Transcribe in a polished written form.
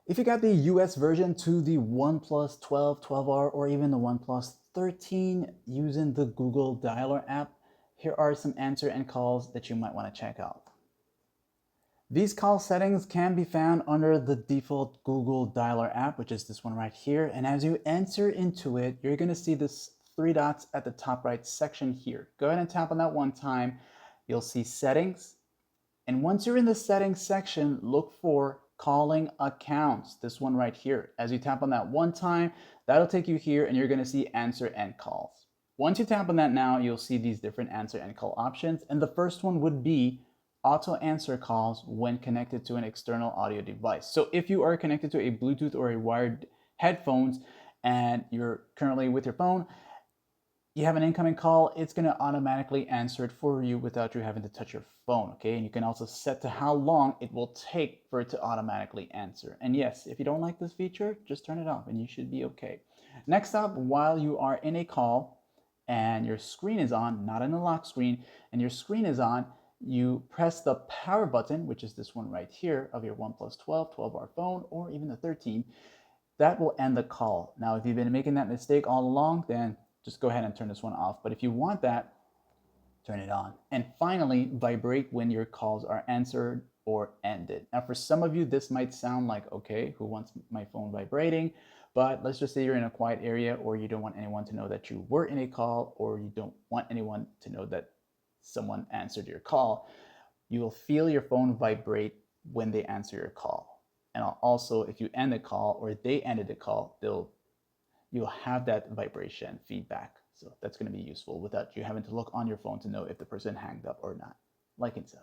If you got the US version to the OnePlus 12, 12R, or even the OnePlus 13 using the Google Dialer app, here are some answer and calls that you might want to check out. These call settings can be found under the default Google Dialer app, which is this one right here. And as you enter into it, you're going to see this three dots at the top right section here. Go ahead and tap on that one time. You'll see settings. And once you're in the settings section, look for calling accounts, this one right here. As you tap on that one time, that'll take you here and you're going to see answer and calls. Once you tap on that now, you'll see these different answer and call options. And the first one would be auto answer calls when connected to an external audio device. So if you are connected to a Bluetooth or a wired headphones and you're currently with your phone, you have an incoming call, it's going to automatically answer it for you without you having to touch your phone, okay? And you can also set to how long it will take for it to automatically answer. And yes, if you don't like this feature, just turn it off and you should be okay. Next up, while you are in a call and your screen is on, not in a lock screen, and your screen is on, you press the power button, which is this one right here of your OnePlus 12, 12R phone, or even the 13. That will end the call. Now, if you've been making that mistake all along, then just go ahead and turn this one off. But if you want that, turn it on. And finally, vibrate when your calls are answered or ended. Now, for some of you, this might sound like, okay, who wants my phone vibrating? But let's just say you're in a quiet area or you don't want anyone to know that you were in a call, or you don't want anyone to know that someone answered your call. You will feel your phone vibrate when they answer your call. And also, if you end the call or they ended the call, you'll have that vibration feedback. So that's going to be useful without you having to look on your phone to know if the person hanged up or not. Like and sub.